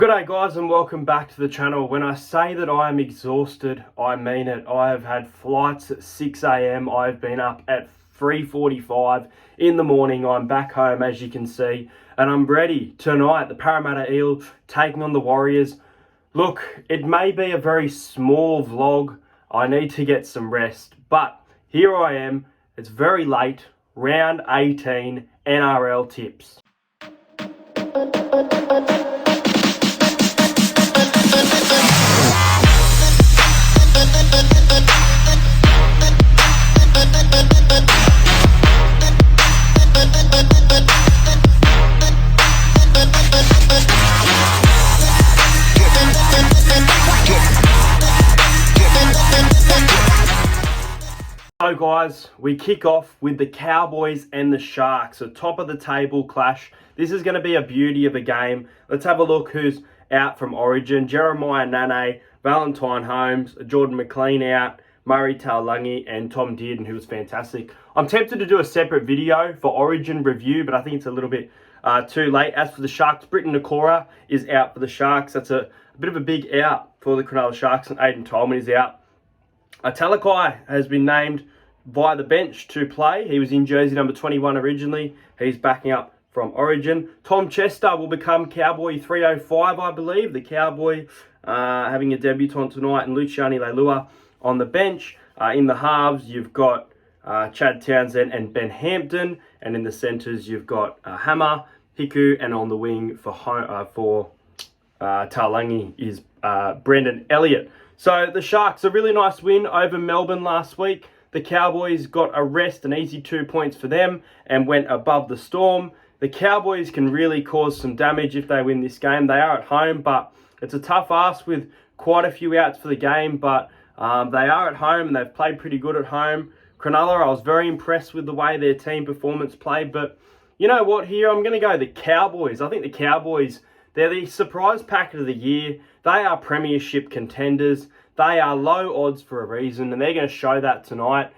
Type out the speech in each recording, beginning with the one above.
G'day guys and welcome back to the channel. When I say that I am exhausted, I mean it. I have had flights at 6 a.m. I've been up at 3:45 in the morning. I'm back home as you can see and I'm ready tonight. The Parramatta Eels taking on the Warriors. Look, it may be a very small vlog. I need to get some rest, but here I am. It's very late. Round 18 NRL tips. So guys, we kick off with the Cowboys and the Sharks, a top of the table clash. This is going to be a beauty of a game. Let's have a look who's out from Origin. Jeremiah Nane, Valentine Holmes, Jordan McLean out, Murray Taulagi and Tom Dearden, who was fantastic. I'm tempted to do a separate video for Origin review, but I think it's a little bit too late. As for the Sharks, Britton Nakora is out for the Sharks. That's a bit of a big out for the Cronulla Sharks, and Aiden Tolman is out. Talakai has been named via the bench to play. He was in jersey number 21 originally. He's backing up from Origin. Tom Chester will become Cowboy 305, I believe. The Cowboy having a debutant tonight, and Luciani Leilua on the bench. In the halves, you've got Chad Townsend and Ben Hampton, and in the centres, you've got Hammer, Hiku, and on the wing for Taulagi is Brendan Elliott. So the Sharks, a really nice win over Melbourne last week. The Cowboys got a rest, an easy 2 points for them, and went above the Storm. The Cowboys can really cause some damage if they win this game. They are at home, but it's a tough ask with quite a few outs for the game, but they are at home and they've played pretty good at home. Cronulla, I was very impressed with the way their team performance played, but you know what, here I'm going to go the Cowboys. I think the Cowboys, they're the surprise packet of the year. They are premiership contenders. They are low odds for a reason, and they're going to show that tonight.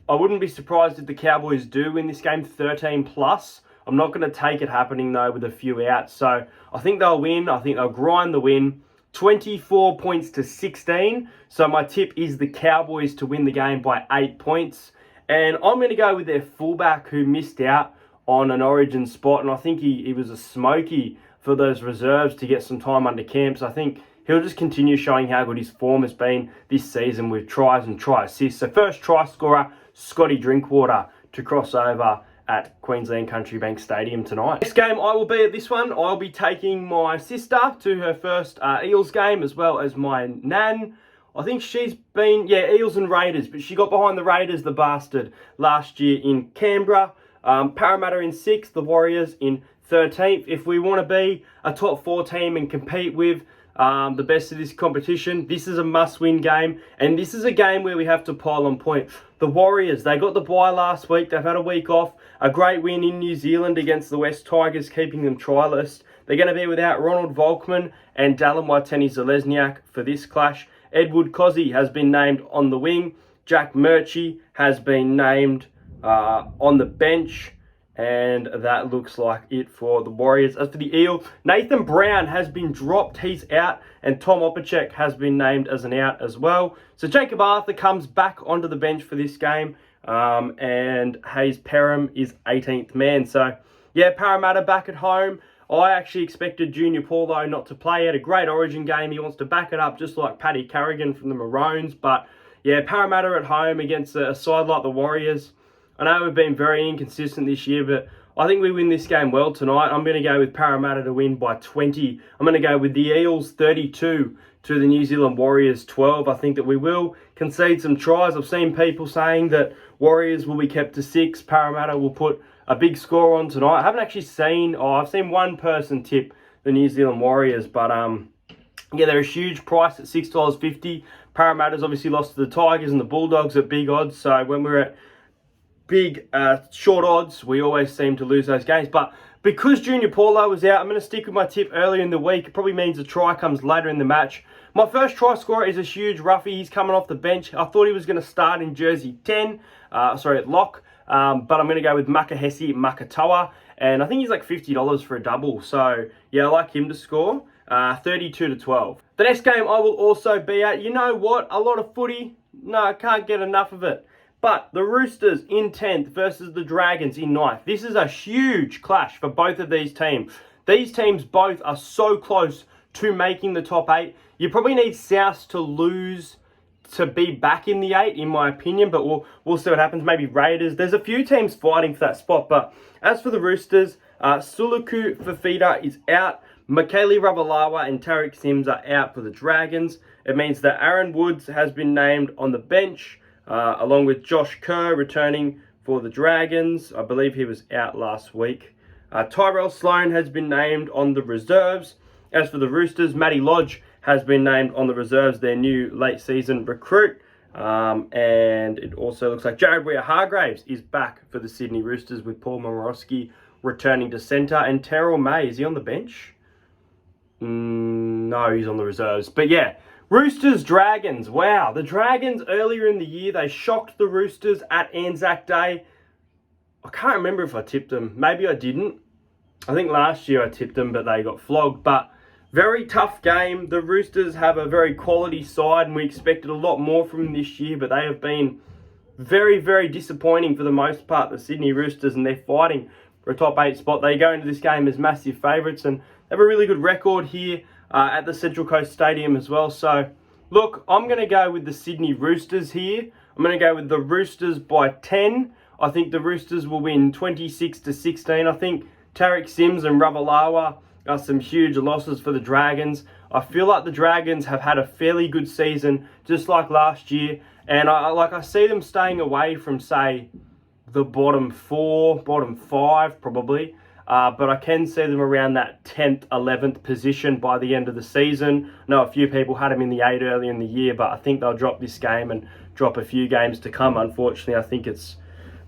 I wouldn't be surprised if the Cowboys do win this game 13 plus. I'm not going to take it happening, though, with a few outs. So I think they'll win. I think they'll grind the win. 24 points to 16. So my tip is the Cowboys to win the game by 8 points. And I'm going to go with their fullback who missed out on an Origin spot. And I think he was a smoky for those reserves to get some time under camps. I think he'll just continue showing how good his form has been this season with tries and try assists. So first try scorer, Scotty Drinkwater, to cross over at Queensland Country Bank Stadium tonight. Next game I will be at this one. I'll be taking my sister to her first Eels game, as well as my nan. I think she's been, Eels and Raiders, but she got behind the Raiders, the bastard, last year in Canberra. Parramatta in 6th, the Warriors in 13th. If we want to be a top 4 team and compete with the best of this competition, this is a must-win game, and this is a game where we have to pile on point. The Warriors, they got the bye last week. They've had a week off. A great win in New Zealand against the West Tigers, keeping them try-less. They're going to be without Ronald Volkman and Dallin Waiteni-Zelezniak for this clash. Edward Cozzy has been named on the wing. Jack Murchie has been named on the bench. And that looks like it for the Warriors. As for the Eel, Nathan Brown has been dropped. He's out. And Tom Opacek has been named as an out as well. So Jacob Arthur comes back onto the bench for this game. And Hayes Perham is 18th man. So, yeah, Parramatta back at home. I actually expected Junior Paulo not to play. He had a great Origin game. He wants to back it up just like Paddy Carrigan from the Maroons. But, yeah, Parramatta at home against a side like the Warriors. I know we've been very inconsistent this year, but I think we win this game well tonight. I'm going to go with Parramatta to win by 20. I'm going to go with the Eels 32 to the New Zealand Warriors 12. I think that we will concede some tries. I've seen people saying that Warriors will be kept to 6. Parramatta will put a big score on tonight. I haven't actually seen, I've seen one person tip the New Zealand Warriors, but yeah, they're a huge price at $6.50. Parramatta's obviously lost to the Tigers and the Bulldogs at big odds. So when we're at big short odds, we always seem to lose those games. But because Junior Paulo was out, I'm going to stick with my tip earlier in the week. It probably means the try comes later in the match. My first try scorer is a huge roughie. He's coming off the bench. I thought he was going to start in jersey 10, at lock. But I'm going to go with Makahesi Makatoa. And I think he's like $50 for a double. So, yeah, I like him to score. 32-12. The next game I will also be at, you know what, a lot of footy, no, I can't get enough of it. But the Roosters in 10th versus the Dragons in 9th. This is a huge clash for both of these teams. These teams both are so close to making the top 8. You probably need South to lose to be back in the 8, in my opinion, but we'll see what happens. Maybe Raiders. There's a few teams fighting for that spot, but as for the Roosters, Suluku Fafita is out. Michaeli Ravalawa and Tariq Sims are out for the Dragons. It means that Aaron Woods has been named on the bench, along with Josh Kerr returning for the Dragons. I believe he was out last week. Tyrell Sloan has been named on the reserves. As for the Roosters, Matty Lodge has been named on the reserves, their new late season recruit. And it also looks like Jared Weir-Hargraves is back for the Sydney Roosters, with Paul Momorowski returning to centre. And Terrell May, is he on the bench? No, he's on the reserves. But yeah, Roosters, Dragons. Wow, the Dragons earlier in the year, they shocked the Roosters at Anzac Day. I can't remember if I tipped them. Maybe I didn't. I think last year I tipped them, but they got flogged. But very tough game. The Roosters have a very quality side, and we expected a lot more from them this year, but they have been very, very disappointing for the most part, the Sydney Roosters, and they're fighting for a top 8 spot. They go into this game as massive favourites, and they have a really good record here at the Central Coast Stadium as well. So, look, I'm going to go with the Sydney Roosters here. I'm going to go with the Roosters by 10. I think the Roosters will win 26-16. I think Tariq Sims and Ravalawa are some huge losses for the Dragons. I feel like the Dragons have had a fairly good season, just like last year. And I see them staying away from, say, the bottom 4, bottom 5 probably. But I can see them around that 10th, 11th position by the end of the season. I know a few people had them in the 8 earlier in the year, but I think they'll drop this game and drop a few games to come. Unfortunately, I think it's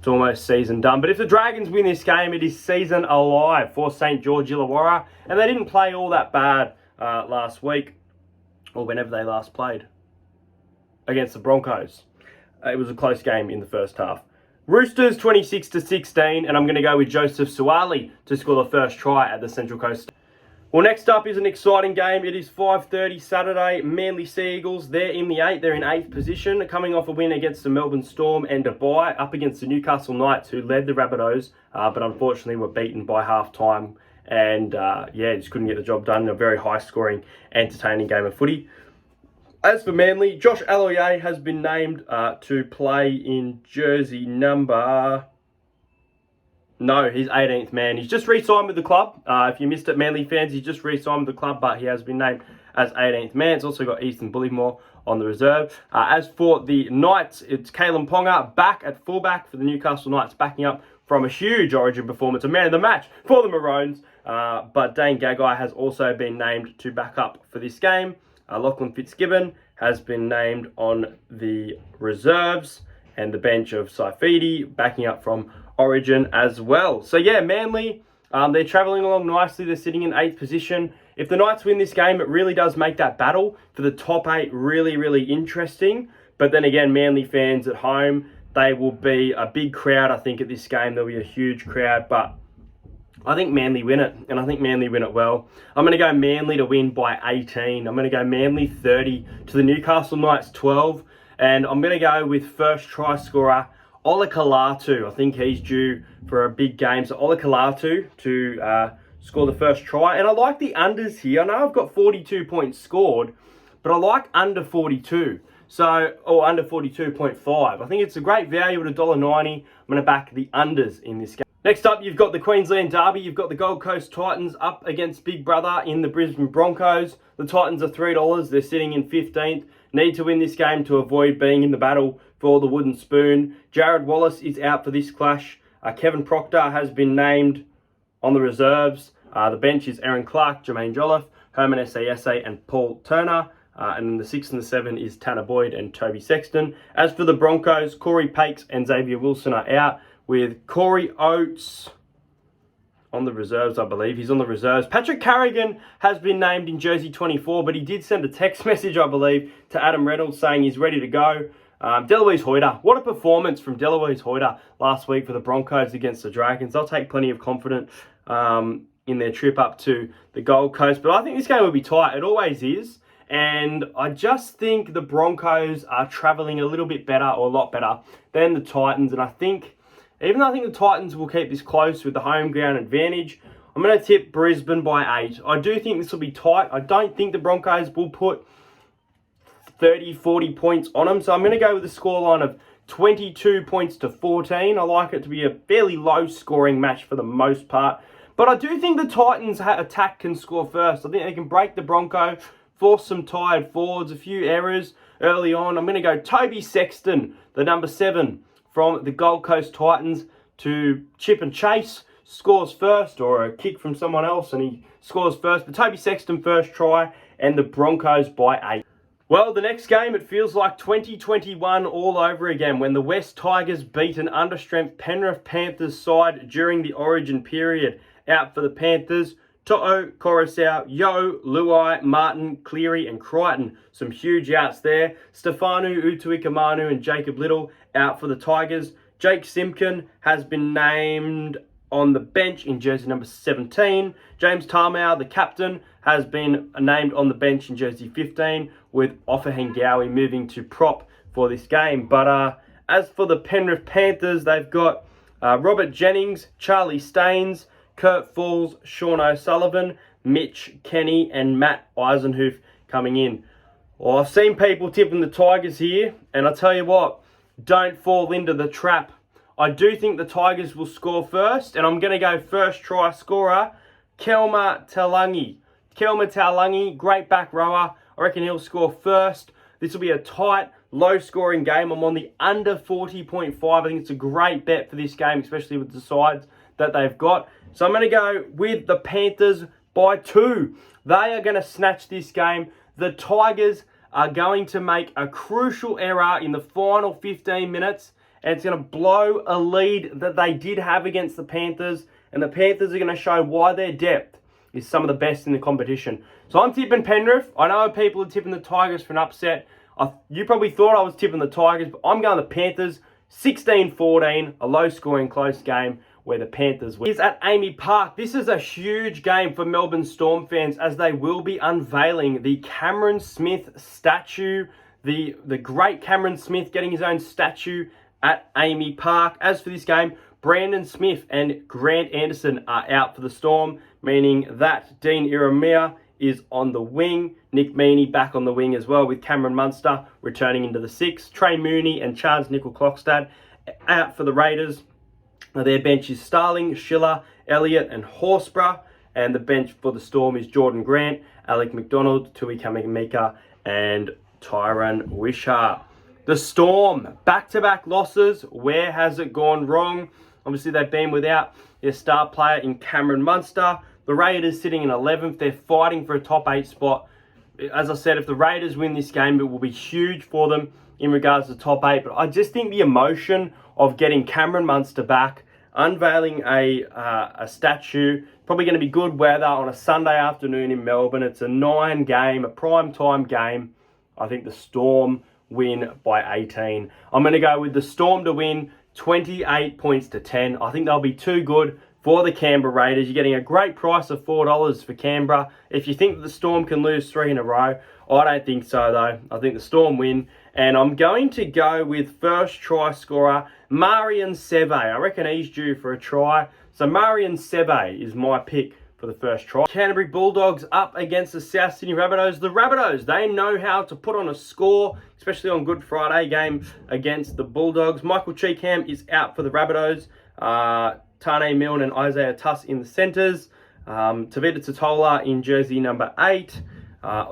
almost season done. But if the Dragons win this game, it is season alive for St. George Illawarra. And they didn't play all that bad last week, or whenever they last played, against the Broncos. It was a close game in the first half. Roosters 26-16, and I'm going to go with Joseph Suwali to score the first try at the Central Coast. Well, next up is an exciting game. It is 5:30 Saturday. Manly Sea Eagles, they're in the 8. They're in 8th position, coming off a win against the Melbourne Storm and a bye up against the Newcastle Knights, who led the Rabbitohs, but unfortunately were beaten by half-time. And, just couldn't get the job done in a very high-scoring, entertaining game of footy. As for Manly, Josh Aloiai has been named to play in jersey number... No, he's 18th man. He's just re-signed with the club. If you missed it, Manly fans, he's just re-signed with the club, but he has been named as 18th man. It's also got Easton Bullymore on the reserve. As for the Knights, it's Kalen Ponga back at fullback for the Newcastle Knights, backing up from a huge Origin performance, a man of the match for the Maroons. But Dane Gagai has also been named to back up for this game. Lachlan Fitzgibbon has been named on the reserves, and the bench of Saifidi backing up from Origin as well. So yeah, Manly, they're travelling along nicely. They're sitting in 8th position. If the Knights win this game, it really does make that battle for the top 8 really, really interesting. But then again, Manly fans at home, they will be a big crowd, I think, at this game. There'll be a huge crowd, but I think Manly win it, and I think Manly win it well. I'm going to go Manly to win by 18. I'm going to go Manly 30 to the Newcastle Knights 12. And I'm going to go with first try scorer, Ola Kalatu. I think he's due for a big game. So Ola Kalatu to score the first try. And I like the unders here. I know I've got 42 points scored, but I like under 42. Or under 42.5. I think it's a great value at $1.90. I'm going to back the unders in this game. Next up, you've got the Queensland Derby. You've got the Gold Coast Titans up against Big Brother in the Brisbane Broncos. The Titans are $3. They're sitting in 15th. Need to win this game to avoid being in the battle for the wooden spoon. Jared Wallace is out for this clash. Kevin Proctor has been named on the reserves. The bench is Aaron Clark, Jermaine Jolliffe, Herman Essa, and Paul Turner. And then the 6 and the 7 is Tanner Boyd and Toby Sexton. As for the Broncos, Corey Pakes and Xavier Wilson are out, with Corey Oates on the reserves, I believe. He's on the reserves. Patrick Carrigan has been named in jersey 24, but he did send a text message, I believe, to Adam Reynolds saying he's ready to go. Deloise Hoyter. What a performance from Deloise Hoyter last week for the Broncos against the Dragons. They'll take plenty of confidence in in their trip up to the Gold Coast. But I think this game will be tight. It always is. And I just think the Broncos are travelling a little bit better, or a lot better, than the Titans. And I think, even though I think the Titans will keep this close with the home ground advantage, I'm going to tip Brisbane by 8. I do think this will be tight. I don't think the Broncos will put 30, 40 points on them. So I'm going to go with a scoreline of 22 points to 14. I like it to be a fairly low scoring match for the most part. But I do think the Titans attack can score first. I think they can break the Bronco, force some tired forwards, a few errors early on. I'm going to go Toby Sexton, the number 7 from the Gold Coast Titans, to chip and chase. Scores first, or a kick from someone else and he scores first. But Toby Sexton first try, and the Broncos by 8. Well, the next game, it feels like 2021 all over again when the West Tigers beat an understrength Penrith Panthers side during the Origin period. Out for the Panthers, To'o, Coruscant, Yo, Luai, Martin, Cleary and Crichton. Some huge outs there. Stefanu, Utuikamanu and Jacob Little out for the Tigers. Jake Simpkin has been named on the bench in jersey number 17. James Tamau, the captain, has been named on the bench in jersey 15, with Offa Hengawi moving to prop for this game. But as for the Penrith Panthers, they've got Robert Jennings, Charlie Staines, Kurt Falls, Sean O'Sullivan, Mitch Kenny and Matt Eisenhoof coming in. Well, I've seen people tipping the Tigers here, and I tell you what, don't fall into the trap. I do think the Tigers will score first, and I'm going to go first try scorer, Kelma Talangi. Kelma Talangi, great back rower. I reckon he'll score first. This will be a tight, low-scoring game. I'm on the under 40.5. I think it's a great bet for this game, especially with the sides that they've got. So I'm going to go with the Panthers by 2. They are going to snatch this game. The Tigers are going to make a crucial error in the final 15 minutes, and it's going to blow a lead that they did have against the Panthers. And the Panthers are going to show why their depth is some of the best in the competition. So I'm tipping Penrith. I know people are tipping the Tigers for an upset. You probably thought I was tipping the Tigers, but I'm going the Panthers. 16-14, a low-scoring, close game where the Panthers win. It's at Amy Park. This is a huge game for Melbourne Storm fans, as they will be unveiling the Cameron Smith statue. The great Cameron Smith getting his own statue at Amy Park. As for this game, Brandon Smith and Grant Anderson are out for the Storm, meaning that Dean Ieremia is on the wing. Nick Meaney back on the wing as well, with Cameron Munster returning into the 6. Trey Mooney and Charles Nickel-Klokstad out for the Raiders. Their bench is Starling, Schiller, Elliott and Horsburgh. And the bench for the Storm is Jordan Grant, Alec McDonald, Tui Kamikamica and Tyron Wishart. The Storm, back-to-back losses. Where has it gone wrong? Obviously, they've been without their star player in Cameron Munster. The Raiders sitting in 11th. They're fighting for a top 8 spot. As I said, if the Raiders win this game, it will be huge for them in regards to top 8. But I just think the emotion of getting Cameron Munster back, unveiling a statue, probably going to be good weather on a Sunday afternoon in Melbourne. It's a 9 game, a prime time game. I think the Storm win by 18. I'm going to go with the Storm to win 28 points to 10. I think they'll be too good for the Canberra Raiders. You're getting a great price of $4 for Canberra. If you think that the Storm can lose 3 in a row, I don't think so though. I think the Storm win. And I'm going to go with first try scorer, Marion Seve. I reckon he's due for a try. So Marion Seve is my pick for the first try. Canterbury Bulldogs up against the South Sydney Rabbitohs. The Rabbitohs, they know how to put on a score, especially on Good Friday game against the Bulldogs. Michael Cheekham is out for the Rabbitohs. Tane Milne and Isaiah Tuss in the centres. Tavita Totola in jersey number 8.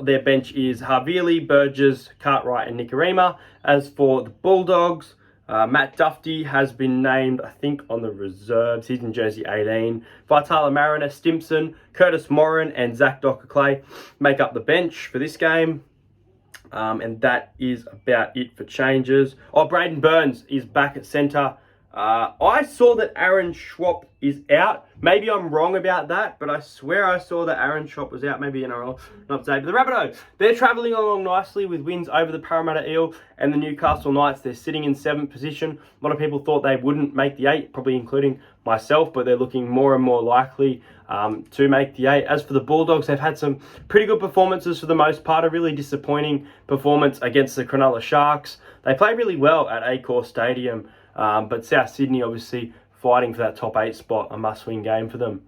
Their bench is Havili, Burgess, Cartwright and Nikorima. As for the Bulldogs, Matt Duffy has been named, I think, on the reserves. He's in jersey 18. Vitala Mariner, Stimson, Curtis Morin and Zach Docker-Clay make up the bench for this game. And that is about it for changes. Oh, Braden Burns is back at centre I saw that Aaron Schwab is out. Maybe I'm wrong about that, but I swear I saw that Aaron Schwab was out. Maybe NRL, not today. But the Rabbitohs, they're travelling along nicely with wins over the Parramatta Eel and the Newcastle Knights. They're sitting in 7th position. A lot of people thought they wouldn't make the 8, probably including myself, but they're looking more and more likely to make the 8. As for the Bulldogs, they've had some pretty good performances for the most part. A really disappointing performance against the Cronulla Sharks. They play really well at Accor Stadium. But South Sydney obviously fighting for that top 8 spot, a must-win game for them.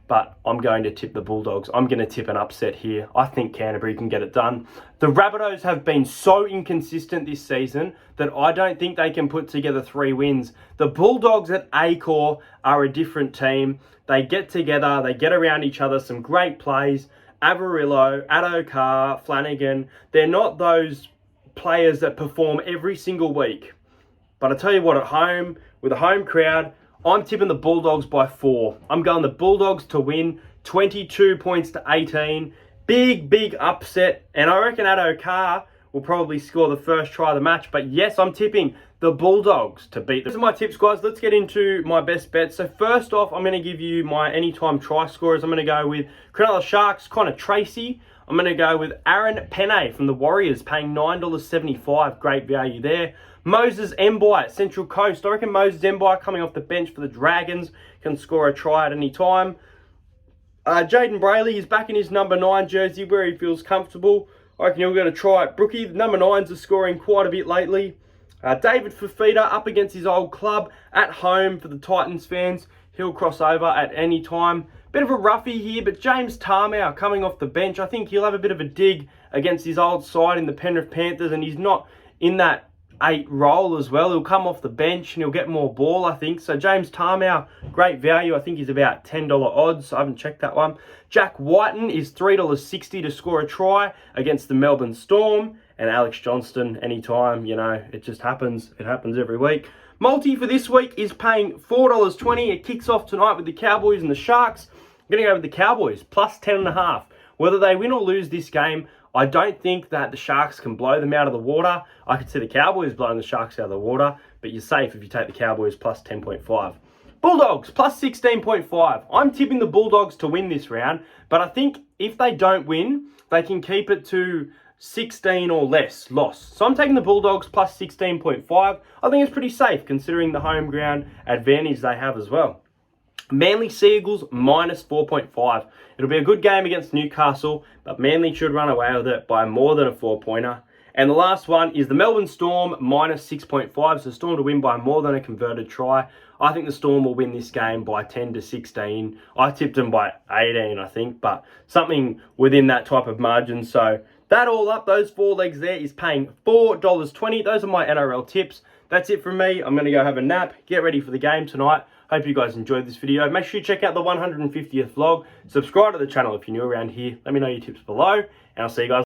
But I'm going to tip the Bulldogs. I'm going to tip an upset here. I think Canterbury can get it done. The Rabbitohs have been so inconsistent this season that I don't think they can put together 3 wins. The Bulldogs at Accor are a different team. They get together, they get around each other, some great plays. Averillo, Addo-Carr, Flanagan, they're not those players that perform every single week. But I tell you what, at home, with a home crowd, I'm tipping the Bulldogs by 4. I'm going the Bulldogs to win 22 points to 18. Big upset. And I reckon Addo-Carr will probably score the first try of the match. But yes, I'm tipping the Bulldogs to beat them. These are my tips, guys. Let's get into my best bets. So first off, I'm going to give you my anytime try scorers. I'm going to go with Cronulla Sharks, Connor Tracy. I'm going to go with Aaron Penne from the Warriors, paying $9.75. Great value there. Moses Mbai at Central Coast. I reckon Moses Mbai coming off the bench for the Dragons can score a try at any time. Jaden Brayley is back in his number 9 jersey where he feels comfortable. I reckon he'll get a try at Brookie. The number 9s are scoring quite a bit lately. David Fafita up against his old club at home for the Titans fans. He'll cross over at any time. Bit of a roughie here, but James Tarmow coming off the bench. I think he'll have a bit of a dig against his old side in the Penrith Panthers, and he's not in that 8 role as well. He'll come off the bench and he'll get more ball, I think. So James Tarmow, great value. I think he's about $10 odds. I haven't checked that one. Jack Whiten is $3.60 to score a try against the Melbourne Storm. And Alex Johnston, anytime, you know, it just happens. It happens every week. Multi for this week is paying $4.20. It kicks off tonight with the Cowboys and the Sharks. I'm going to go with the Cowboys, plus 10.5. Whether they win or lose this game, I don't think that the Sharks can blow them out of the water. I could see the Cowboys blowing the Sharks out of the water, but you're safe if you take the Cowboys plus 10.5. Bulldogs plus 16.5. I'm tipping the Bulldogs to win this round, but I think if they don't win, they can keep it to 16 or less loss. So I'm taking the Bulldogs plus 16.5. I think it's pretty safe considering the home ground advantage they have as well. Manly Seagulls minus 4.5. It'll be a good game against Newcastle, but Manly should run away with it by more than a 4-pointer. And the last one is the Melbourne Storm minus 6.5. So Storm to win by more than a converted try. I think the Storm will win this game by 10 to 16. I tipped them by 18, I think, but something within that type of margin. So that all up, those 4 legs there is paying $4.20. Those are my NRL tips. That's it from me. I'm going to go have a nap, get ready for the game tonight. Hope you guys enjoyed this video. Make sure you check out the 150th vlog. Subscribe to the channel if you're new around here. Let me know your tips below, and I'll see you guys